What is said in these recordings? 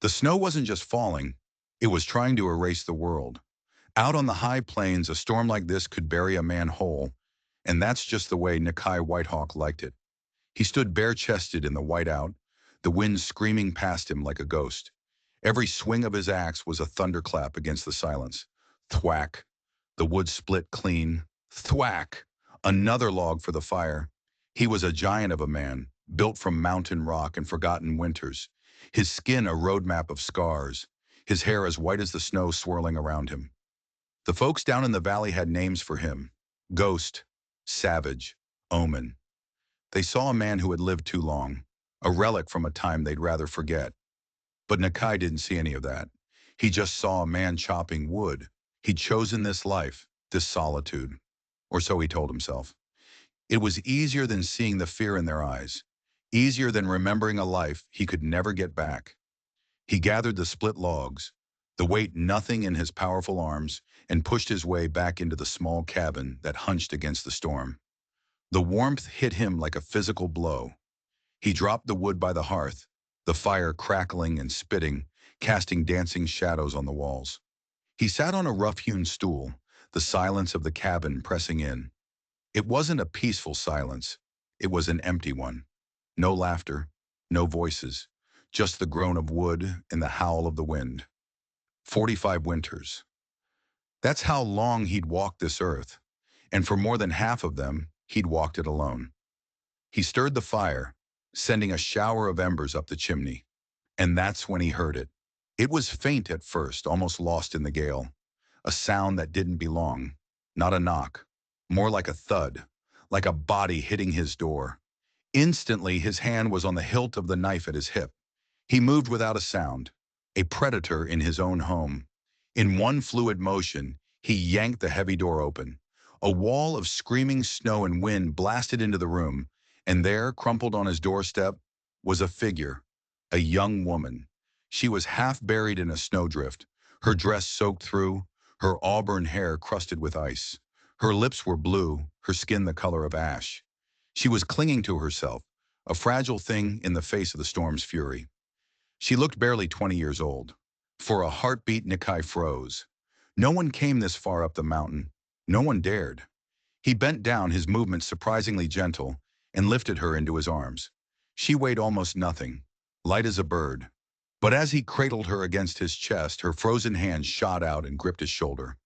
The snow wasn't just falling, it was trying to erase the world. Out on the high plains, a storm like this could bury a man whole, and that's just the way Nakai Whitehawk liked it. He stood bare-chested in the whiteout, the wind screaming past him like a ghost. Every swing of his axe was a thunderclap against the silence. Thwack. The wood split clean. Thwack. Another log for the fire. He was a giant of a man, built from mountain rock and forgotten winters. His skin a roadmap of scars. His hair as white as the snow swirling around him. The folks down in the valley had names for him. Ghost, Savage, Omen. They saw a man who had lived too long, a relic from a time they'd rather forget. But Nakai didn't see any of that. He just saw a man chopping wood. He'd chosen this life, this solitude. Or so he told himself. It was easier than seeing the fear in their eyes, easier than remembering a life he could never get back. He gathered the split logs, the weight nothing in his powerful arms, and pushed his way back into the small cabin that hunched against the storm. The warmth hit him like a physical blow. He dropped the wood by the hearth, the fire crackling and spitting, casting dancing shadows on the walls. He sat on a rough-hewn stool, the silence of the cabin pressing in. It wasn't a peaceful silence. It was an empty one. No laughter, no voices, just the groan of wood and the howl of the wind. 45 winters. That's how long he'd walked this earth, and for more than half of them, he'd walked it alone. He stirred the fire, sending a shower of embers up the chimney, and that's when he heard it. It was faint at first, almost lost in the gale, a sound that didn't belong, not a knock, more like a thud, like a body hitting his door. Instantly, his hand was on the hilt of the knife at his hip. He moved without a sound, a predator in his own home. In one fluid motion, he yanked the heavy door open. A wall of screaming snow and wind blasted into the room, and there, crumpled on his doorstep, was a figure, a young woman. She was half buried in a snowdrift, her dress soaked through, her auburn hair crusted with ice. Her lips were blue, her skin the color of ash. She was clinging to herself, a fragile thing in the face of the storm's fury. She looked barely 20 years old. For a heartbeat, Nikai froze. No one came this far up the mountain. No one dared. He bent down, his movements surprisingly gentle, and lifted her into his arms. She weighed almost nothing, light as a bird. But as he cradled her against his chest, her frozen hand shot out and gripped his shoulder.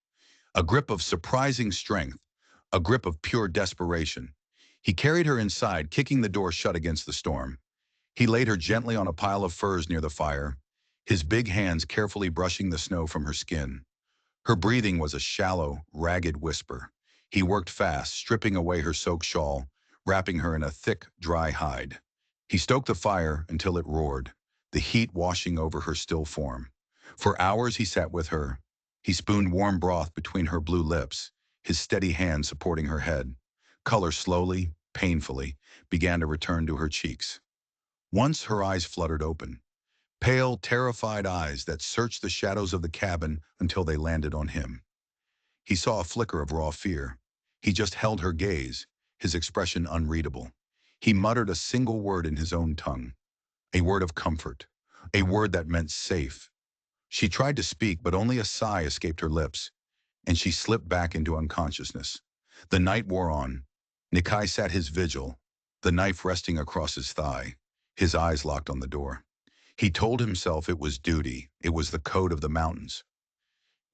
A grip of surprising strength, a grip of pure desperation. He carried her inside, kicking the door shut against the storm. He laid her gently on a pile of furs near the fire, his big hands carefully brushing the snow from her skin. Her breathing was a shallow, ragged whisper. He worked fast, stripping away her soaked shawl, wrapping her in a thick, dry hide. He stoked the fire until it roared, the heat washing over her still form. For hours he sat with her. He spooned warm broth between her blue lips, his steady hand supporting her head. Color slowly, painfully, began to return to her cheeks. Once her eyes fluttered open, pale, terrified eyes that searched the shadows of the cabin until they landed on him. He saw a flicker of raw fear. He just held her gaze, his expression unreadable. He muttered a single word in his own tongue, a word of comfort, a word that meant safe. She tried to speak, but only a sigh escaped her lips, and she slipped back into unconsciousness. The night wore on. Nikai sat his vigil, the knife resting across his thigh, his eyes locked on the door. He told himself it was duty, it was the code of the mountains.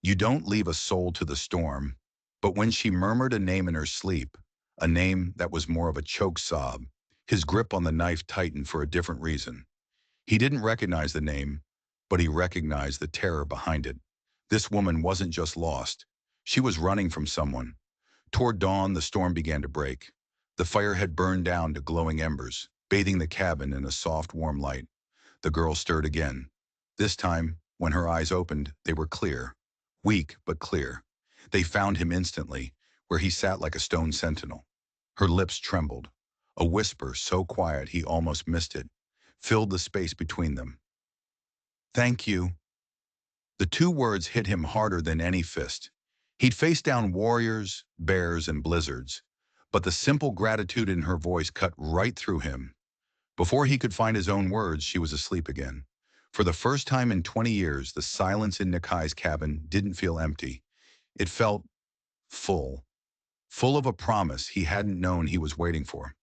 You don't leave a soul to the storm. But when she murmured a name in her sleep, a name that was more of a choke sob, his grip on the knife tightened for a different reason. He didn't recognize the name, but he recognized the terror behind it. This woman wasn't just lost. She was running from someone. Toward dawn, the storm began to break. The fire had burned down to glowing embers, bathing the cabin in a soft, warm light. The girl stirred again. This time, when her eyes opened, they were clear. Weak, but clear. They found him instantly, where he sat like a stone sentinel. Her lips trembled. A whisper so quiet he almost missed it, filled the space between them. Thank you. The two words hit him harder than any fist. He'd faced down warriors, bears, and blizzards, but the simple gratitude in her voice cut right through him. Before he could find his own words, she was asleep again. For the first time in 20 years, the silence in Nikai's cabin didn't feel empty. It felt full, full of a promise he hadn't known he was waiting for.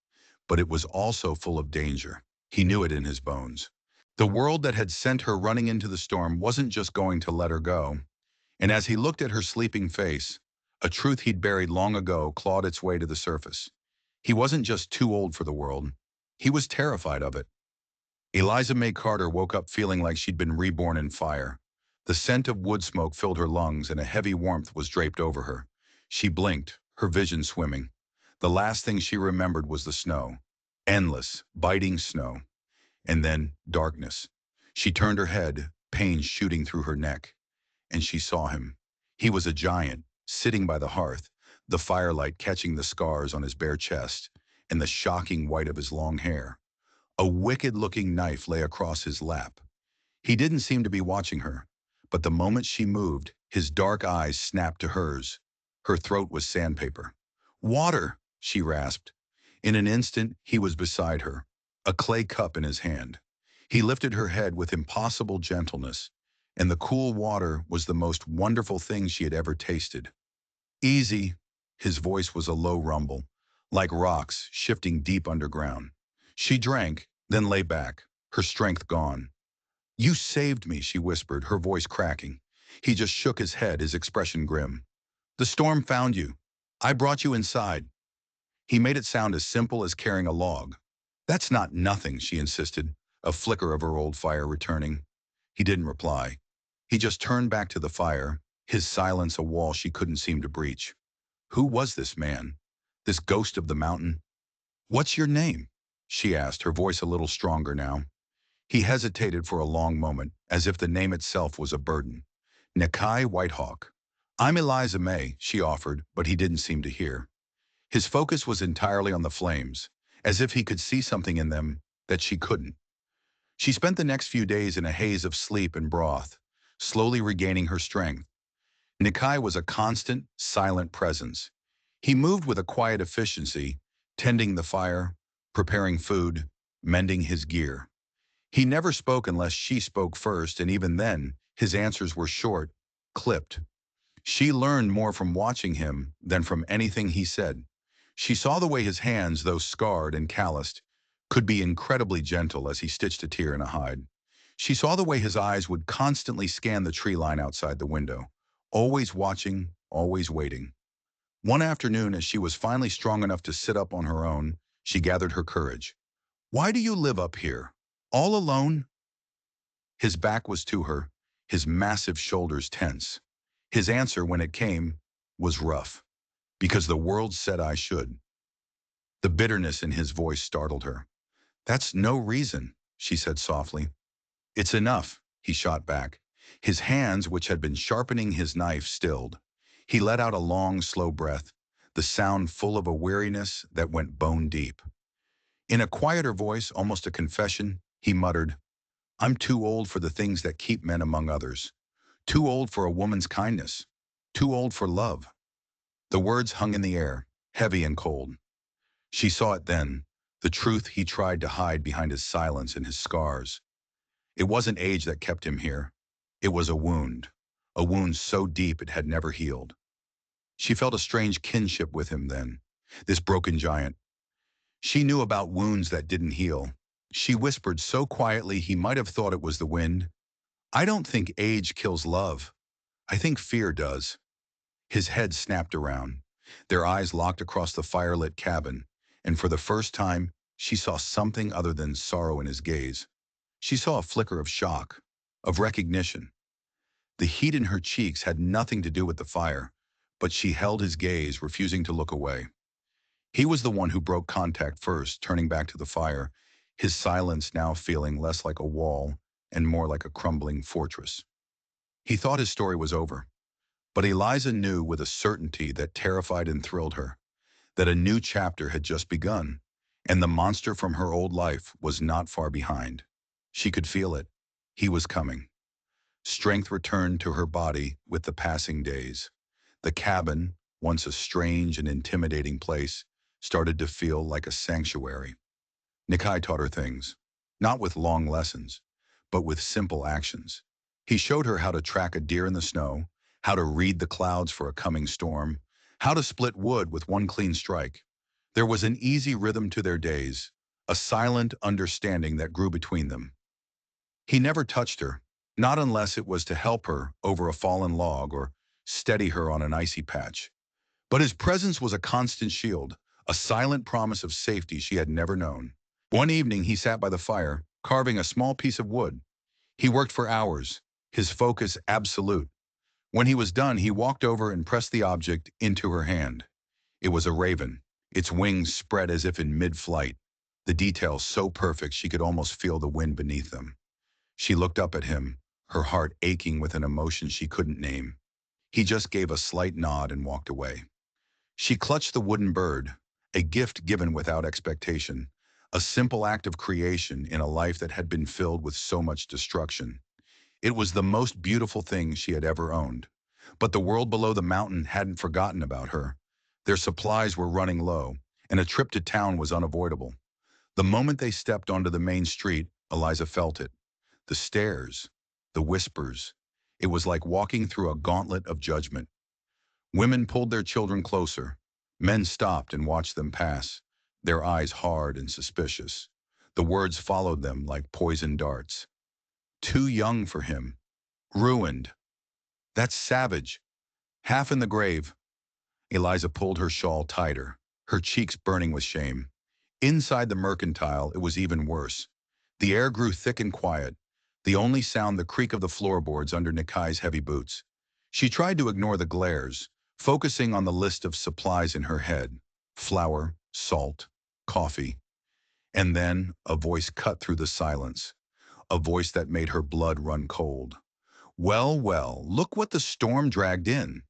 But it was also full of danger. He knew it in his bones. The world that had sent her running into the storm wasn't just going to let her go. And as he looked at her sleeping face, a truth he'd buried long ago clawed its way to the surface. He wasn't just too old for the world. He was terrified of it. Eliza May Carter woke up feeling like she'd been reborn in fire. The scent of wood smoke filled her lungs and a heavy warmth was draped over her. She blinked, her vision swimming. The last thing she remembered was the snow. Endless, biting snow. And then darkness. She turned her head, pain shooting through her neck, and she saw him. He was a giant, sitting by the hearth, the firelight catching the scars on his bare chest and the shocking white of his long hair. A wicked-looking knife lay across his lap. He didn't seem to be watching her, but the moment she moved, his dark eyes snapped to hers. Her throat was sandpaper. "Water!" she rasped. In an instant, he was beside her, a clay cup in his hand. He lifted her head with impossible gentleness, and the cool water was the most wonderful thing she had ever tasted. "Easy." His voice was a low rumble, like rocks shifting deep underground. She drank, then lay back, her strength gone. "You saved me," she whispered, her voice cracking. He just shook his head, his expression grim. "The storm found you. I brought you inside." He made it sound as simple as carrying a log. "That's not nothing," she insisted, a flicker of her old fire returning. He didn't reply. He just turned back to the fire, his silence a wall she couldn't seem to breach. Who was this man? This ghost of the mountain? "What's your name?" she asked, her voice a little stronger now. He hesitated for a long moment, as if the name itself was a burden. "Nikai Whitehawk." "I'm Eliza May," she offered, but he didn't seem to hear. His focus was entirely on the flames, as if he could see something in them that she couldn't. She spent the next few days in a haze of sleep and broth, slowly regaining her strength. Nikai was a constant, silent presence. He moved with a quiet efficiency, tending the fire, preparing food, mending his gear. He never spoke unless she spoke first, and even then, his answers were short, clipped. She learned more from watching him than from anything he said. She saw the way his hands, though scarred and calloused, could be incredibly gentle as he stitched a tear in a hide. She saw the way his eyes would constantly scan the tree line outside the window, always watching, always waiting. One afternoon, as she was finally strong enough to sit up on her own, she gathered her courage. "Why do you live up here? All alone?" His back was to her, his massive shoulders tense. His answer, when it came, was rough. "Because the world said I should." The bitterness in his voice startled her. "That's no reason," she said softly. "It's enough," he shot back. His hands, which had been sharpening his knife, stilled. He let out a long, slow breath, the sound full of a weariness that went bone deep. In a quieter voice, almost a confession, he muttered, "I'm too old for the things that keep men among others. Too old for a woman's kindness. Too old for love." The words hung in the air, heavy and cold. She saw it then, the truth he tried to hide behind his silence and his scars. It wasn't age that kept him here. It was a wound so deep it had never healed. She felt a strange kinship with him then, this broken giant. She knew about wounds that didn't heal. She whispered so quietly he might have thought it was the wind, "I don't think age kills love. I think fear does." His head snapped around. Their eyes locked across the firelit cabin, and for the first time, she saw something other than sorrow in his gaze. She saw a flicker of shock, of recognition. The heat in her cheeks had nothing to do with the fire, but she held his gaze, refusing to look away. He was the one who broke contact first, turning back to the fire, his silence now feeling less like a wall and more like a crumbling fortress. He thought his story was over, but Eliza knew with a certainty that terrified and thrilled her, that a new chapter had just begun, and the monster from her old life was not far behind. She could feel it. He was coming. Strength returned to her body with the passing days. The cabin, once a strange and intimidating place, started to feel like a sanctuary. Nikai taught her things, not with long lessons, but with simple actions. He showed her how to track a deer in the snow, how to read the clouds for a coming storm, how to split wood with one clean strike. There was an easy rhythm to their days, a silent understanding that grew between them. He never touched her, not unless it was to help her over a fallen log or steady her on an icy patch. But his presence was a constant shield, a silent promise of safety she had never known. One evening he sat by the fire, carving a small piece of wood. He worked for hours, his focus absolute. When he was done, he walked over and pressed the object into her hand. It was a raven, its wings spread as if in mid-flight, the details so perfect she could almost feel the wind beneath them. She looked up at him, her heart aching with an emotion she couldn't name. He just gave a slight nod and walked away. She clutched the wooden bird, a gift given without expectation, a simple act of creation in a life that had been filled with so much destruction. It was the most beautiful thing she had ever owned. But the world below the mountain hadn't forgotten about her. Their supplies were running low, and a trip to town was unavoidable. The moment they stepped onto the main street, Eliza felt it. The stares, the whispers. It was like walking through a gauntlet of judgment. Women pulled their children closer. Men stopped and watched them pass, their eyes hard and suspicious. The words followed them like poisoned darts. Too young for him. Ruined. That's savage. Half in the grave. Eliza pulled her shawl tighter, her cheeks burning with shame. Inside the mercantile, it was even worse. The air grew thick and quiet, the only sound the creak of the floorboards under Nikai's heavy boots. She tried to ignore the glares, focusing on the list of supplies in her head. Flour, salt, coffee. And then a voice cut through the silence, a voice that made her blood run cold. Well, well, look what the storm dragged in.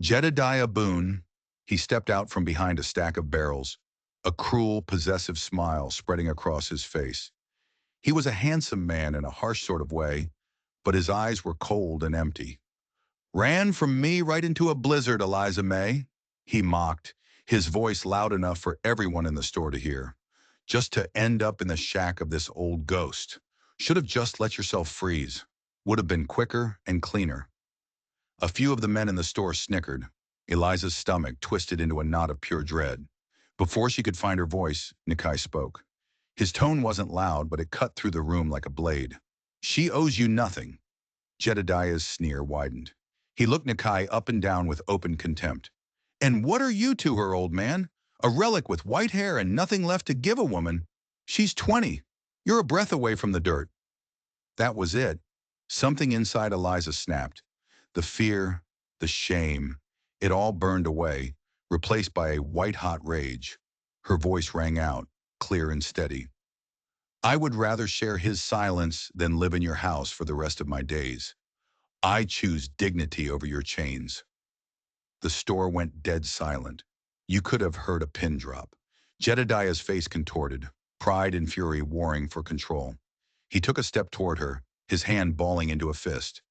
Jedediah Boone. He stepped out from behind a stack of barrels, a cruel, possessive smile spreading across his face. He was a handsome man in a harsh sort of way, but his eyes were cold and empty. Ran from me right into a blizzard, Eliza May, he mocked, his voice loud enough for everyone in the store to hear. Just to end up in the shack of this old ghost. Should have just let yourself freeze. Would have been quicker and cleaner. A few of the men in the store snickered. Eliza's stomach twisted into a knot of pure dread. Before she could find her voice, Nikai spoke. His tone wasn't loud, but it cut through the room like a blade. She owes you nothing. Jedediah's sneer widened. He looked Nikai up and down with open contempt. And what are you to her, old man? A relic with white hair and nothing left to give a woman. She's 20. You're a breath away from the dirt. That was it. Something inside Eliza snapped. The fear, the shame, it all burned away, replaced by a white-hot rage. Her voice rang out, clear and steady. I would rather share his silence than live in your house for the rest of my days. I choose dignity over your chains. The store went dead silent. You could have heard a pin drop. Jedediah's face contorted, pride and fury warring for control. He took a step toward her, his hand balling into a fist.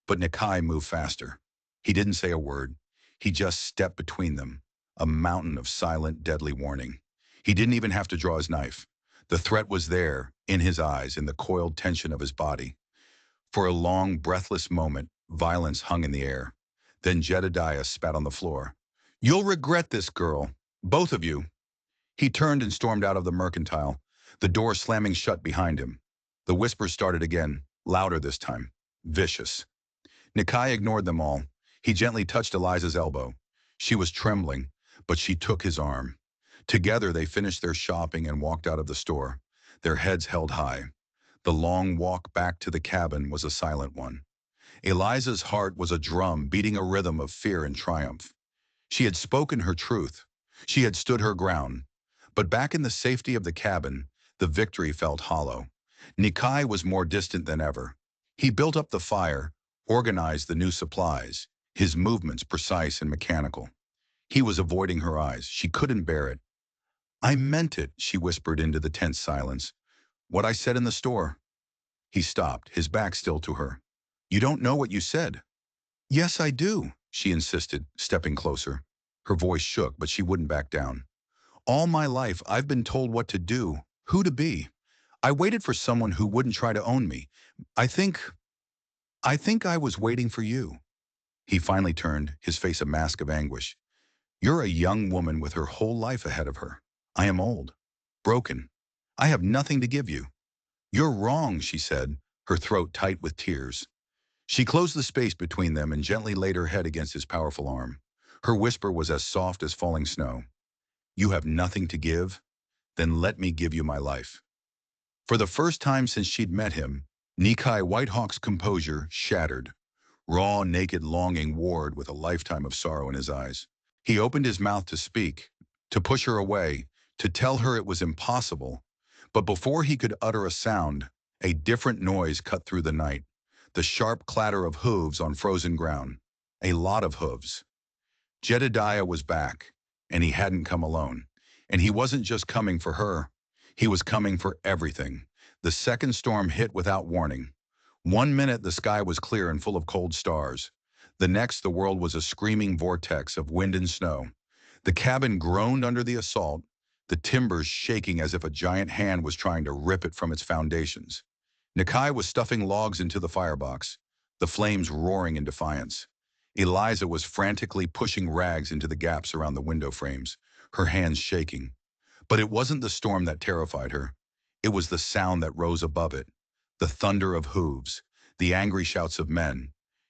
But Nikai moved faster. He didn't say a word. He just stepped between them, a mountain of silent, deadly warning. He didn't even have to draw his knife. The threat was there, in his eyes, in the coiled tension of his body. For a long, breathless moment, violence hung in the air. Then Jedediah spat on the floor. You'll regret this, girl. Both of you. He turned and stormed out of the mercantile, the door slamming shut behind him. The whispers started again, louder this time, vicious. Nikai ignored them all. He gently touched Eliza's elbow. She was trembling, but she took his arm. Together they finished their shopping and walked out of the store, their heads held high. The long walk back to the cabin was a silent one. Eliza's heart was a drum beating a rhythm of fear and triumph. She had spoken her truth. She had stood her ground. But back in the safety of the cabin, the victory felt hollow. Nikai was more distant than ever. He built up the fire, organized the new supplies, his movements precise and mechanical. He was avoiding her eyes. She couldn't bear it. I meant it, she whispered into the tense silence. What I said in the store. He stopped, his back still to her. You don't know what you said. Yes, I do, she insisted, stepping closer. Her voice shook, but she wouldn't back down. All my life, I've been told what to do, who to be. I waited for someone who wouldn't try to own me. I think, I think I was waiting for you. He finally turned, his face a mask of anguish. You're a young woman with her whole life ahead of her. I am old, broken. I have nothing to give you. You're wrong, she said, her throat tight with tears. She closed the space between them and gently laid her head against his powerful arm. Her whisper was as soft as falling snow. You have nothing to give? Then let me give you my life. For the first time since she'd met him, Nikai Whitehawk's composure shattered. Raw, naked longing warred with a lifetime of sorrow in his eyes. He opened his mouth to speak, to push her away, to tell her it was impossible. But before he could utter a sound, a different noise cut through the night. The sharp clatter of hooves on frozen ground. A lot of hooves. Jedediah was back, and he hadn't come alone. And he wasn't just coming for her. He was coming for everything. The second storm hit without warning. One minute the sky was clear and full of cold stars. The next the world was a screaming vortex of wind and snow. The cabin groaned under the assault, the timbers shaking as if a giant hand was trying to rip it from its foundations. Nakai was stuffing logs into the firebox, the flames roaring in defiance. Eliza was frantically pushing rags into the gaps around the window frames, her hands shaking. But it wasn't the storm that terrified her. It was the sound that rose above it, the thunder of hooves, the angry shouts of men,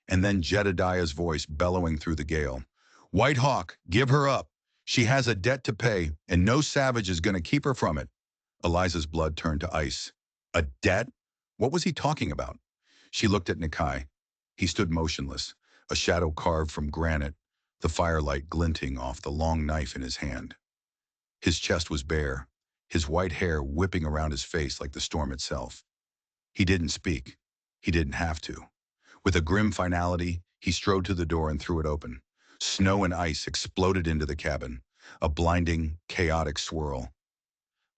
and then Jedediah's voice bellowing through the gale. White Hawk, give her up. She has a debt to pay, and no savage is going to keep her from it. Eliza's blood turned to ice. A debt? What was he talking about? She looked at Nikai. He stood motionless, a shadow carved from granite, the firelight glinting off the long knife in his hand. His chest was bare, his white hair whipping around his face like the storm itself. He didn't speak. He didn't have to. With a grim finality, he strode to the door and threw it open. Snow and ice exploded into the cabin, a blinding, chaotic swirl.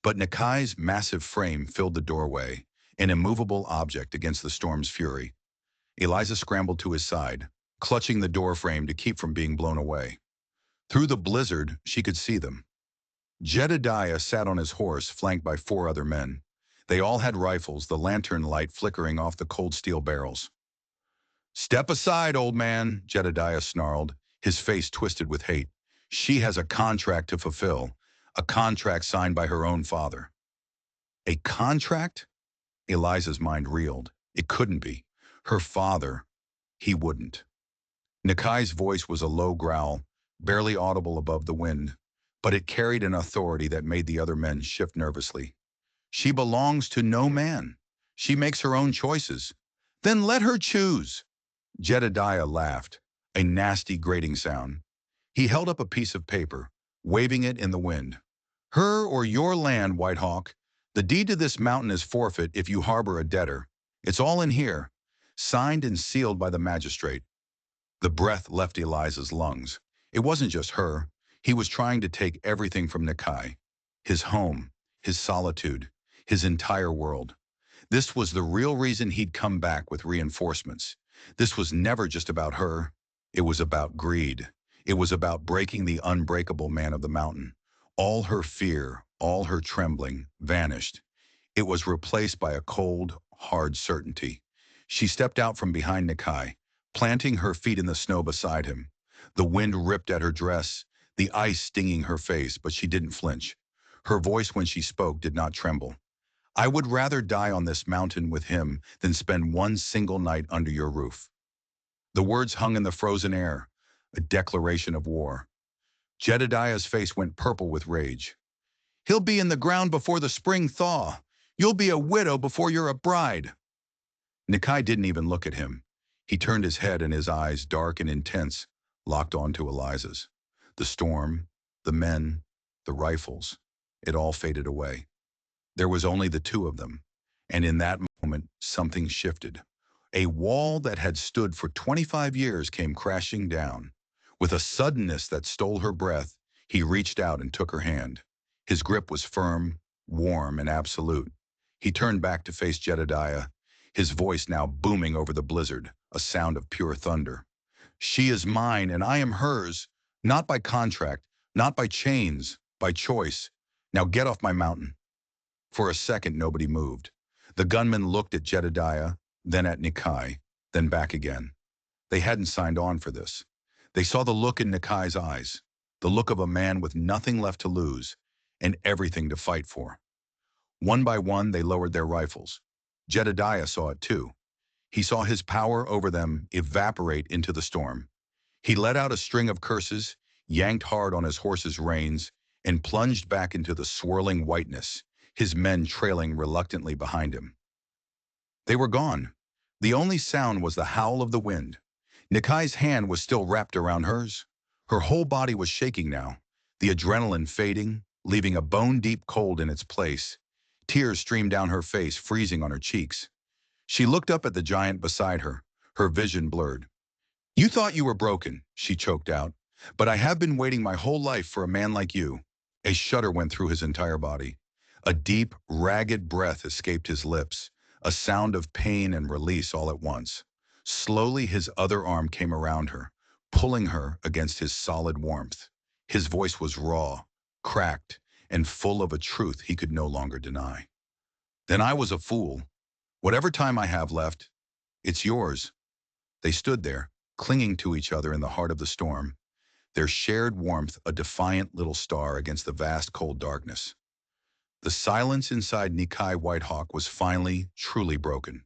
But Nikai's massive frame filled the doorway, an immovable object against the storm's fury. Eliza scrambled to his side, clutching the door frame to keep from being blown away. Through the blizzard, she could see them. Jedediah sat on his horse, flanked by 4 other men. They all had rifles, the lantern light flickering off the cold steel barrels. Step aside, old man, Jedediah snarled, his face twisted with hate. She has a contract to fulfill, a contract signed by her own father. A contract? Eliza's mind reeled. It couldn't be. Her father, he wouldn't. Nikai's voice was a low growl, barely audible above the wind, but it carried an authority that made the other men shift nervously. She belongs to no man. She makes her own choices. Then let her choose. Jedediah laughed, a nasty grating sound. He held up a piece of paper, waving it in the wind. Her or your land, White Hawk. The deed to this mountain is forfeit if you harbor a debtor. It's all in here, signed and sealed by the magistrate. The breath left Eliza's lungs. It wasn't just her. He was trying to take everything from Nikai. His home, his solitude, his entire world. This was the real reason he'd come back with reinforcements. This was never just about her. It was about greed. It was about breaking the unbreakable man of the mountain. All her fear, all her trembling, vanished. It was replaced by a cold, hard certainty. She stepped out from behind Nikai, planting her feet in the snow beside him. The wind ripped at her dress, the ice stinging her face, but she didn't flinch. Her voice when she spoke did not tremble. I would rather die on this mountain with him than spend one single night under your roof. The words hung in the frozen air, a declaration of war. Jedediah's face went purple with rage. He'll be in the ground before the spring thaw. You'll be a widow before you're a bride. Nikai didn't even look at him. He turned his head and his eyes, dark and intense, locked onto Eliza's. The storm, the men, the rifles, it all faded away. There was only the 2 of them, and in that moment, something shifted. A wall that had stood for 25 years came crashing down. With a suddenness that stole her breath, he reached out and took her hand. His grip was firm, warm, and absolute. He turned back to face Jedediah, his voice now booming over the blizzard, a sound of pure thunder. She is mine, and I am hers, not by contract, not by chains, by choice. Now get off my mountain. For a second, nobody moved. The gunman looked at Jedediah, then at Nikai, then back again. They hadn't signed on for this. They saw the look in Nikai's eyes, the look of a man with nothing left to lose and everything to fight for. One by one, they lowered their rifles. Jedediah saw it too. He saw his power over them evaporate into the storm. He let out a string of curses, yanked hard on his horse's reins, and plunged back into the swirling whiteness, his men trailing reluctantly behind him. They were gone. The only sound was the howl of the wind. Nikai's hand was still wrapped around hers. Her whole body was shaking now, the adrenaline fading, leaving a bone-deep cold in its place. Tears streamed down her face, freezing on her cheeks. She looked up at the giant beside her, her vision blurred. "You thought you were broken," she choked out, "but I have been waiting my whole life for a man like you." A shudder went through his entire body. A deep, ragged breath escaped his lips, a sound of pain and release all at once. Slowly, his other arm came around her, pulling her against his solid warmth. His voice was raw, cracked, and full of a truth he could no longer deny. "Then I was a fool. Whatever time I have left, it's yours." They stood there, clinging to each other in the heart of the storm, their shared warmth a defiant little star against the vast cold darkness. The silence inside Nikai Whitehawk was finally, truly broken.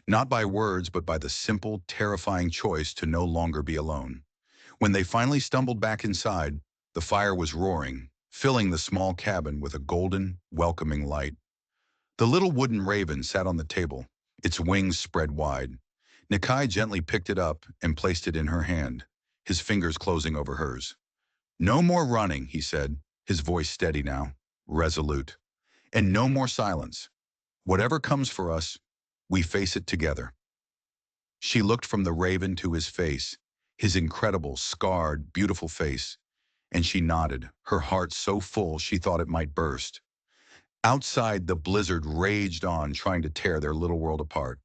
Not by words, but by the simple, terrifying choice to no longer be alone. When they finally stumbled back inside, the fire was roaring, filling the small cabin with a golden, welcoming light. The little wooden raven sat on the table, its wings spread wide. Nikai gently picked it up and placed it in her hand, his fingers closing over hers. "No more running," he said, his voice steady now, resolute. "And no more silence. Whatever comes for us, we face it together." She looked from the raven to his face, his incredible, scarred, beautiful face, and she nodded, her heart so full she thought it might burst. Outside, the blizzard raged on, trying to tear their little world apart.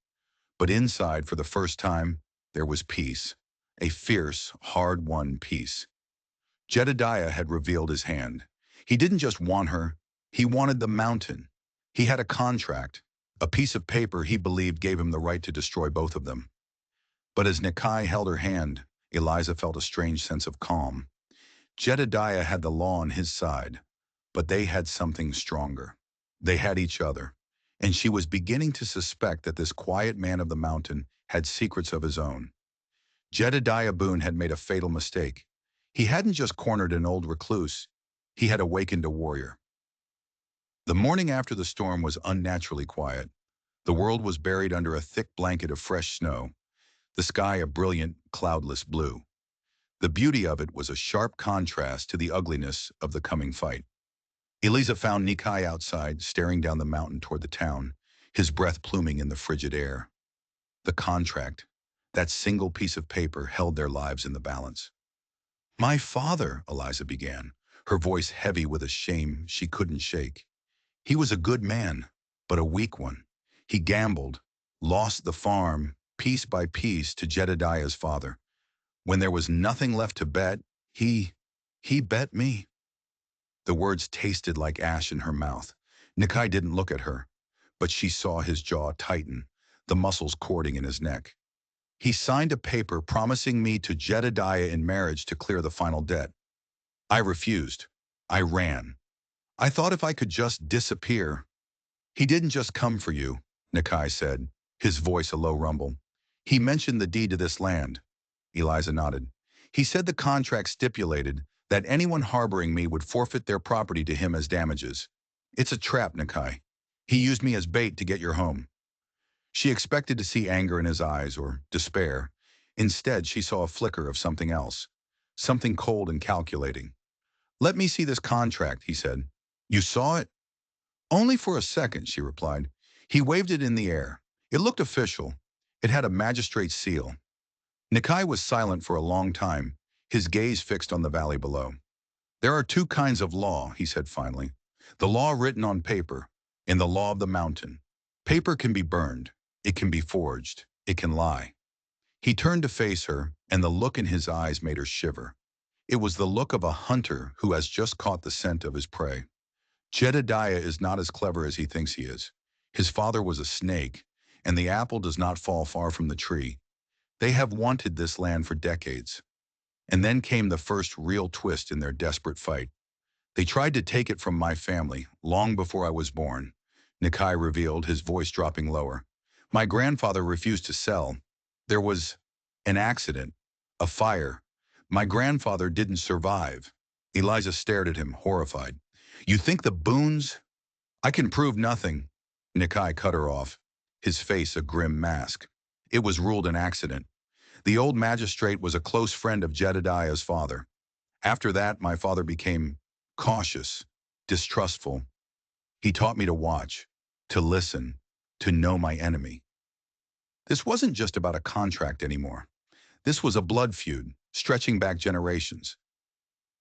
But inside, for the first time, there was peace, a fierce, hard-won peace. Jedediah had revealed his hand. He didn't just want her, he wanted the mountain. He had a contract, a piece of paper he believed gave him the right to destroy both of them. But as Nikai held her hand, Eliza felt a strange sense of calm. Jedediah had the law on his side, but they had something stronger. They had each other, and she was beginning to suspect that this quiet man of the mountain had secrets of his own. Jedediah Boone had made a fatal mistake. He hadn't just cornered an old recluse, he had awakened a warrior. The morning after the storm was unnaturally quiet. The world was buried under a thick blanket of fresh snow, the sky a brilliant, cloudless blue. The beauty of it was a sharp contrast to the ugliness of the coming fight. Eliza found Nikai outside, staring down the mountain toward the town, his breath pluming in the frigid air. The contract, that single piece of paper, held their lives in the balance. "My father," Eliza began, her voice heavy with a shame she couldn't shake. "He was a good man, but a weak one. He gambled, lost the farm, piece by piece, to Jedediah's father. When there was nothing left to bet, he bet me." The words tasted like ash in her mouth. Nikai didn't look at her, but she saw his jaw tighten, the muscles cording in his neck. "He signed a paper promising me to Jedediah in marriage to clear the final debt. I refused. I ran. I thought if I could just disappear." "He didn't just come for you," Nikai said, his voice a low rumble. "He mentioned the deed to this land." Eliza nodded. "He said the contract stipulated that anyone harboring me would forfeit their property to him as damages. It's a trap, Nikai. He used me as bait to get your home." She expected to see anger in his eyes or despair. Instead, she saw a flicker of something else, something cold and calculating. "Let me see this contract," he said. "You saw it?" "Only for a second," she replied. He waved it in the air. It looked official. It had a magistrate's seal. Nikai was silent for a long time, his gaze fixed on the valley below. "There are two kinds of law," he said finally. "The law written on paper, and the law of the mountain. Paper can be burned. It can be forged. It can lie." He turned to face her, and the look in his eyes made her shiver. It was the look of a hunter who has just caught the scent of his prey. Jedediah is not as clever as he thinks he is. His father was a snake, and the apple does not fall far from the tree. They have wanted this land for decades. And then came the first real twist in their desperate fight. They tried to take it from my family long before I was born, Nikai revealed, his voice dropping lower. My grandfather refused to sell. There was an accident, a fire. My grandfather didn't survive. Eliza stared at him, horrified. You think the Boones? I can prove nothing. Nikai cut her off, his face a grim mask. It was ruled an accident. The old magistrate was a close friend of Jedediah's father. After that, my father became cautious, distrustful. He taught me to watch, to listen, to know my enemy. This wasn't just about a contract anymore. This was a blood feud, stretching back generations.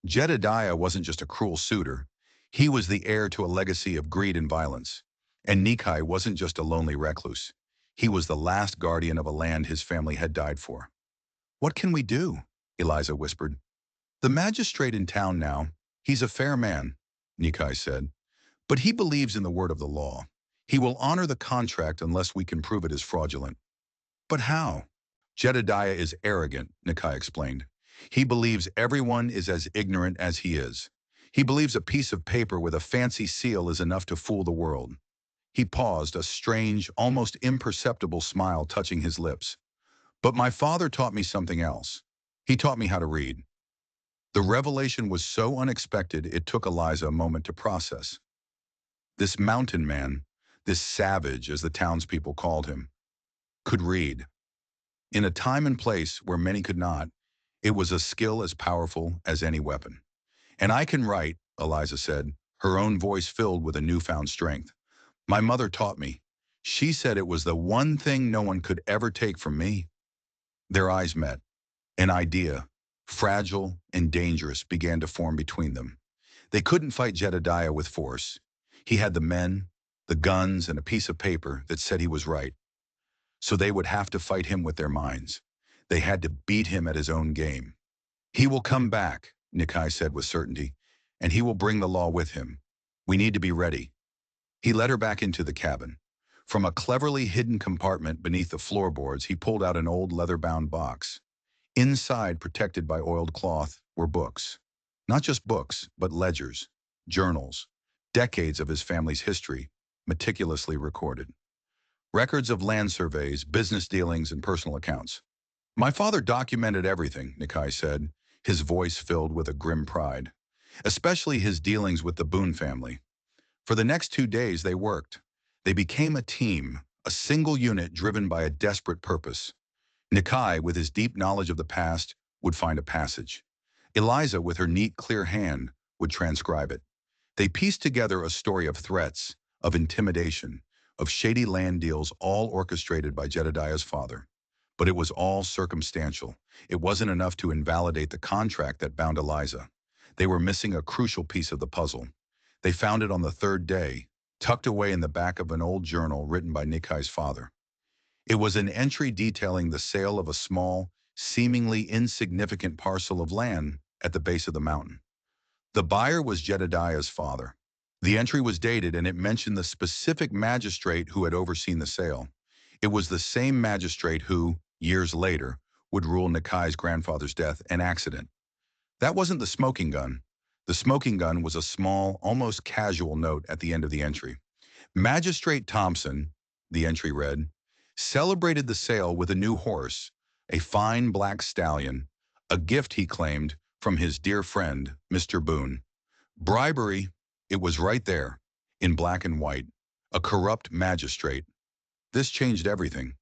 Jedediah wasn't just a cruel suitor. He was the heir to a legacy of greed and violence. And Nikai wasn't just a lonely recluse. He was the last guardian of a land his family had died for. What can we do? Eliza whispered. The magistrate in town now, he's a fair man, Nikai said. But he believes in the word of the law. He will honor the contract unless we can prove it is fraudulent. But how? Jedediah is arrogant, Nikai explained. He believes everyone is as ignorant as he is. He believes a piece of paper with a fancy seal is enough to fool the world. He paused, a strange, almost imperceptible smile touching his lips. But my father taught me something else. He taught me how to read. The revelation was so unexpected it took Eliza a moment to process. This mountain man, this savage as the townspeople called him, could read. In a time and place where many could not, it was a skill as powerful as any weapon. And I can write, Eliza said, her own voice filled with a newfound strength. My mother taught me. She said it was the one thing no one could ever take from me. Their eyes met. An idea, fragile and dangerous, began to form between them. They couldn't fight Jedediah with force. He had the men, the guns, and a piece of paper that said he was right. So they would have to fight him with their minds. They had to beat him at his own game. He will come back, Nikai said with certainty, and he will bring the law with him. We need to be ready. He led her back into the cabin. From a cleverly hidden compartment beneath the floorboards, he pulled out an old leather-bound box. Inside, protected by oiled cloth, were books. Not just books, but ledgers, journals, decades of his family's history, meticulously recorded. Records of land surveys, business dealings, and personal accounts. My father documented everything, Nikai said, his voice filled with a grim pride, especially his dealings with the Boone family. For the next 2 days, they worked. They became a team, a single unit driven by a desperate purpose. Nikai, with his deep knowledge of the past, would find a passage. Eliza, with her neat, clear hand, would transcribe it. They pieced together a story of threats, of intimidation, of shady land deals, all orchestrated by Jedediah's father. But it was all circumstantial. It wasn't enough to invalidate the contract that bound Eliza. They were missing a crucial piece of the puzzle. They found it on the third day, tucked away in the back of an old journal written by Nikai's father. It was an entry detailing the sale of a small, seemingly insignificant parcel of land at the base of the mountain. The buyer was Jedediah's father. The entry was dated and it mentioned the specific magistrate who had overseen the sale. It was the same magistrate who, years later, would rule Nikai's grandfather's death an accident. That wasn't the smoking gun. The smoking gun was a small, almost casual note at the end of the entry. Magistrate Thompson, the entry read, celebrated the sale with a new horse, a fine black stallion, a gift he claimed from his dear friend, Mr. Boone. Bribery, it was right there, in black and white, a corrupt magistrate. This changed everything.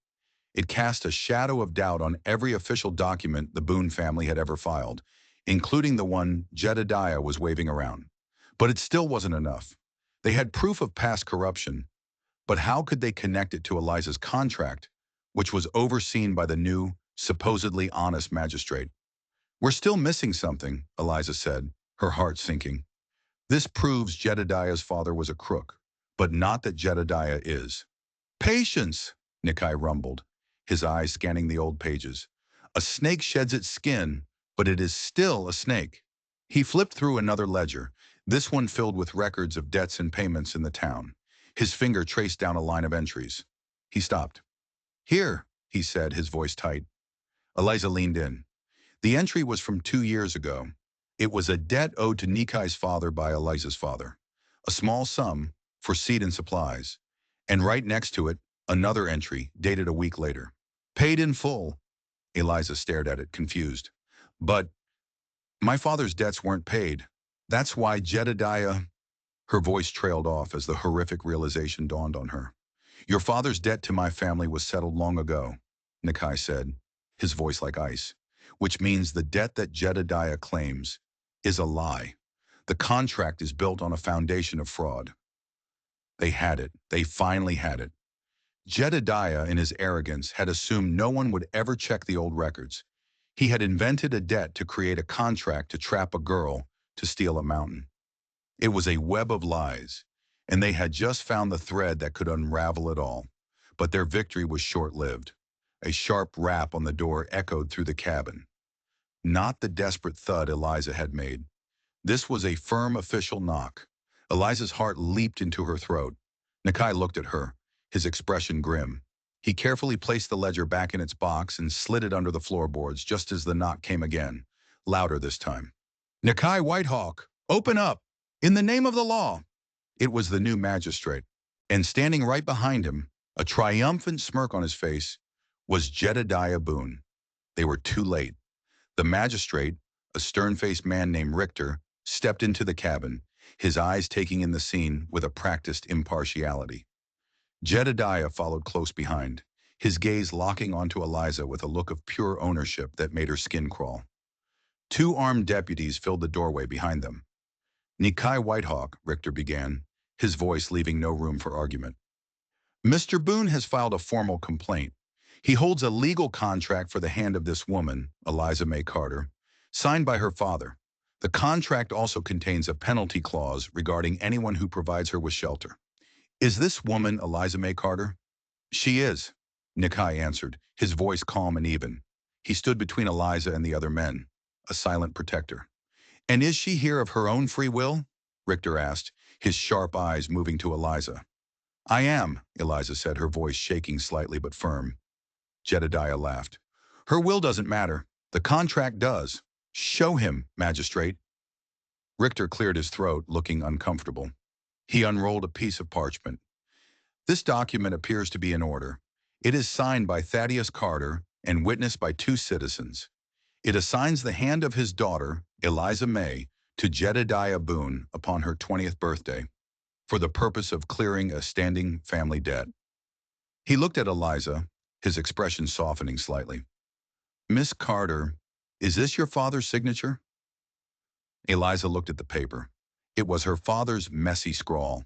It cast a shadow of doubt on every official document the Boone family had ever filed, including the one Jedediah was waving around. But it still wasn't enough. They had proof of past corruption, but how could they connect it to Eliza's contract, which was overseen by the new, supposedly honest magistrate? We're still missing something, Eliza said, her heart sinking. This proves Jedediah's father was a crook, but not that Jedediah is. Patience, Nikai rumbled, his eyes scanning the old pages. A snake sheds its skin, but it is still a snake. He flipped through another ledger. This one filled with records of debts and payments in the town. His finger traced down a line of entries. He stopped. Here, he said, his voice tight. Eliza leaned in. The entry was from 2 years ago. It was a debt owed to Nikai's father by Eliza's father. A small sum for seed and supplies. And right next to it, another entry dated a week later. Paid in full. Eliza stared at it, confused. But my father's debts weren't paid. That's why Jedediah... Her voice trailed off as the horrific realization dawned on her. Your father's debt to my family was settled long ago, Nikai said, his voice like ice, which means the debt that Jedediah claims is a lie. The contract is built on a foundation of fraud. They had it. They finally had it. Jedediah, in his arrogance, had assumed no one would ever check the old records. He had invented a debt to create a contract to trap a girl to steal a mountain. It was a web of lies, and they had just found the thread that could unravel it all. But their victory was short-lived. A sharp rap on the door echoed through the cabin. Not the desperate thud Eliza had made. This was a firm official knock. Eliza's heart leaped into her throat. Nikai looked at her, his expression grim. He carefully placed the ledger back in its box and slid it under the floorboards just as the knock came again, louder this time. Nikai Whitehawk, open up! In the name of the law! It was the new magistrate, and standing right behind him, a triumphant smirk on his face, was Jedediah Boone. They were too late. The magistrate, a stern-faced man named Richter, stepped into the cabin, his eyes taking in the scene with a practiced impartiality. Jedediah followed close behind, his gaze locking onto Eliza with a look of pure ownership that made her skin crawl. Two armed deputies filled the doorway behind them. Nikai Whitehawk, Richter began, his voice leaving no room for argument. Mr. Boone has filed a formal complaint. He holds a legal contract for the hand of this woman, Eliza May Carter, signed by her father. The contract also contains a penalty clause regarding anyone who provides her with shelter. Is this woman Eliza May Carter? She is, Nikai answered, his voice calm and even. He stood between Eliza and the other men, a silent protector. And is she here of her own free will? Richter asked, his sharp eyes moving to Eliza. I am, Eliza said, her voice shaking slightly but firm. Jedediah laughed. Her will doesn't matter. The contract does. Show him, magistrate. Richter cleared his throat, looking uncomfortable. He unrolled a piece of parchment. This document appears to be in order. It is signed by Thaddeus Carter and witnessed by two citizens. It assigns the hand of his daughter, Eliza May, to Jedediah Boone upon her 20th birthday, for the purpose of clearing a standing family debt. He looked at Eliza, his expression softening slightly. Miss Carter, is this your father's signature? Eliza looked at the paper. It was her father's messy scrawl.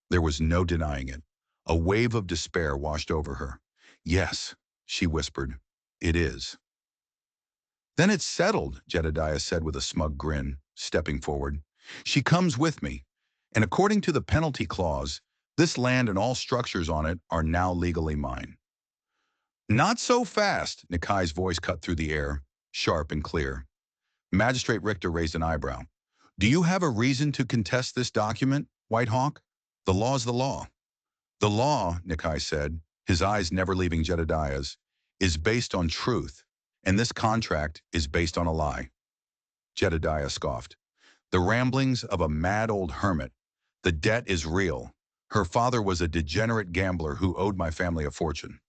There was no denying it. A wave of despair washed over her. Yes, she whispered, it is. Then it's settled, Jedediah said with a smug grin, stepping forward. She comes with me, and according to the penalty clause, this land and all structures on it are now legally mine. Not so fast, Nikai's voice cut through the air, sharp and clear. Magistrate Richter raised an eyebrow. Do you have a reason to contest this document, Whitehawk? The law's the law. The law, Nikai said, his eyes never leaving Jedediah's, is based on truth, and this contract is based on a lie. Jedediah scoffed. The ramblings of a mad old hermit. The debt is real. Her father was a degenerate gambler who owed my family a fortune.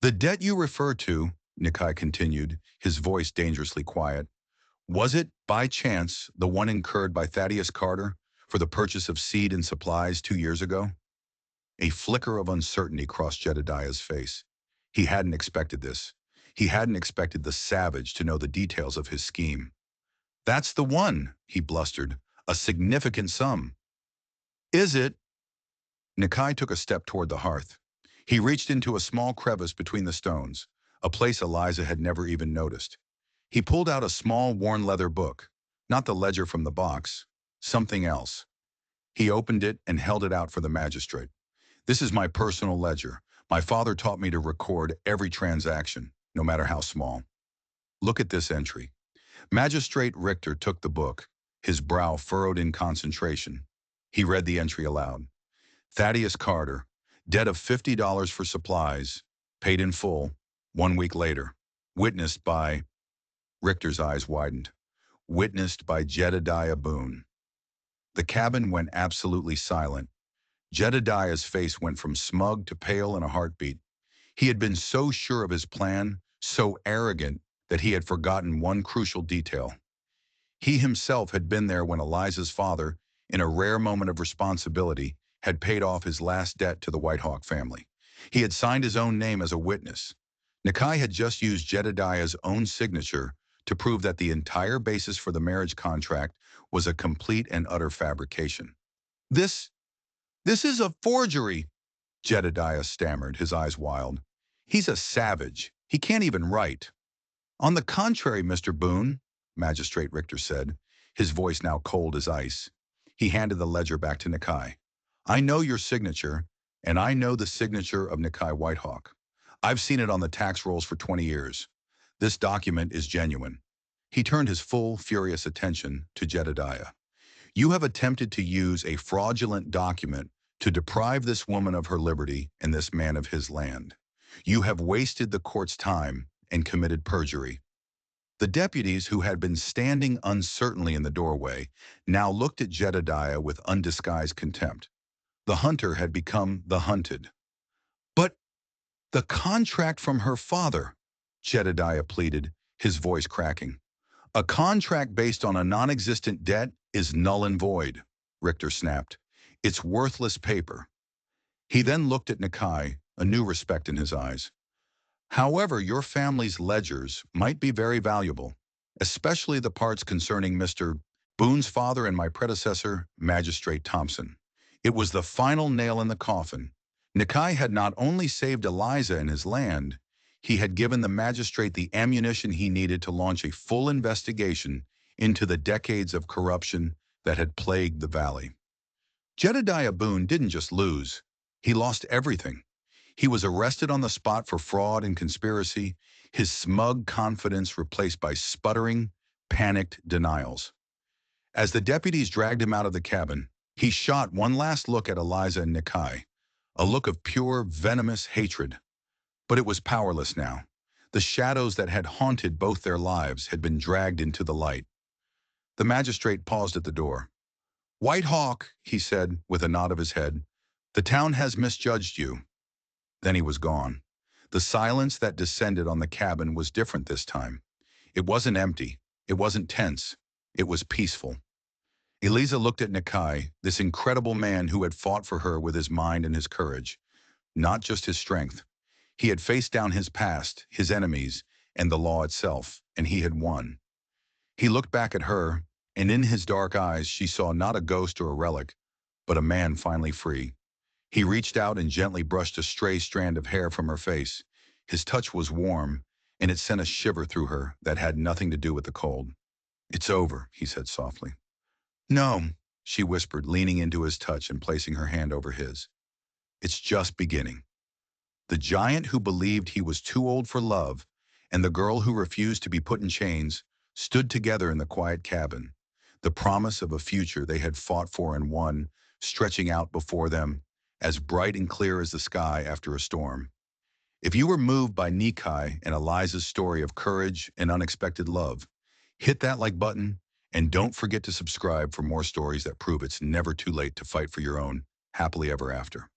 The debt you refer to, Nikai continued, his voice dangerously quiet, was it, by chance, the one incurred by Thaddeus Carter for the purchase of seed and supplies 2 years ago? A flicker of uncertainty crossed Jedediah's face. He hadn't expected this. He hadn't expected the savage to know the details of his scheme. That's the one, he blustered. A significant sum. Is it? Nikai took a step toward the hearth. He reached into a small crevice between the stones, a place Eliza had never even noticed. He pulled out a small, worn leather book, not the ledger from the box, something else. He opened it and held it out for the magistrate. This is my personal ledger. My father taught me to record every transaction, no matter how small. Look at this entry. Magistrate Richter took the book, his brow furrowed in concentration. He read the entry aloud. Thaddeus Carter, debt of $50 for supplies, paid in full, 1 week later. Witnessed by, Richter's eyes widened. Witnessed by Jedediah Boone. The cabin went absolutely silent. Jedediah's face went from smug to pale in a heartbeat. He had been so sure of his plan, so arrogant, that he had forgotten one crucial detail. He himself had been there when Eliza's father, in a rare moment of responsibility, had paid off his last debt to the Whitehawk family. He had signed his own name as a witness. Nakai had just used Jedediah's own signature to prove that the entire basis for the marriage contract was a complete and utter fabrication. This, this is a forgery, Jedediah stammered, his eyes wild. He's a savage. He can't even write. On the contrary, Mr. Boone, Magistrate Richter said, his voice now cold as ice. He handed the ledger back to Nakai. I know your signature, and I know the signature of Nakai Whitehawk. I've seen it on the tax rolls for 20 years. This document is genuine. He turned his full, furious attention to Jedediah. You have attempted to use a fraudulent document to deprive this woman of her liberty and this man of his land. You have wasted the court's time and committed perjury. The deputies, who had been standing uncertainly in the doorway, now looked at Jedediah with undisguised contempt. The hunter had become the hunted. But the contract from her father, Jedediah pleaded, his voice cracking. A contract based on a non-existent debt is null and void, Richter snapped. It's worthless paper. He then looked at Nakai, a new respect in his eyes. However, your family's ledgers might be very valuable, especially the parts concerning Mr. Boone's father and my predecessor, Magistrate Thompson. It was the final nail in the coffin. Nakai had not only saved Eliza and his land, he had given the magistrate the ammunition he needed to launch a full investigation into the decades of corruption that had plagued the valley. Jedediah Boone didn't just lose, he lost everything. He was arrested on the spot for fraud and conspiracy, his smug confidence replaced by sputtering, panicked denials. As the deputies dragged him out of the cabin, he shot one last look at Eliza and Nakai, a look of pure, venomous hatred. But it was powerless now. The shadows that had haunted both their lives had been dragged into the light. The magistrate paused at the door. White Hawk, he said with a nod of his head, the town has misjudged you. Then he was gone. The silence that descended on the cabin was different this time. It wasn't empty. It wasn't tense. It was peaceful. Eliza looked at Nakai, this incredible man who had fought for her with his mind and his courage, not just his strength. He had faced down his past, his enemies, and the law itself, and he had won. He looked back at her, and in his dark eyes she saw not a ghost or a relic, but a man finally free. He reached out and gently brushed a stray strand of hair from her face. His touch was warm, and it sent a shiver through her that had nothing to do with the cold. It's over, he said softly. No, she whispered, leaning into his touch and placing her hand over his. It's just beginning. The giant who believed he was too old for love and the girl who refused to be put in chains stood together in the quiet cabin, the promise of a future they had fought for and won, stretching out before them, as bright and clear as the sky after a storm. If you were moved by Nikai and Eliza's story of courage and unexpected love, hit that like button and don't forget to subscribe for more stories that prove it's never too late to fight for your own happily ever after.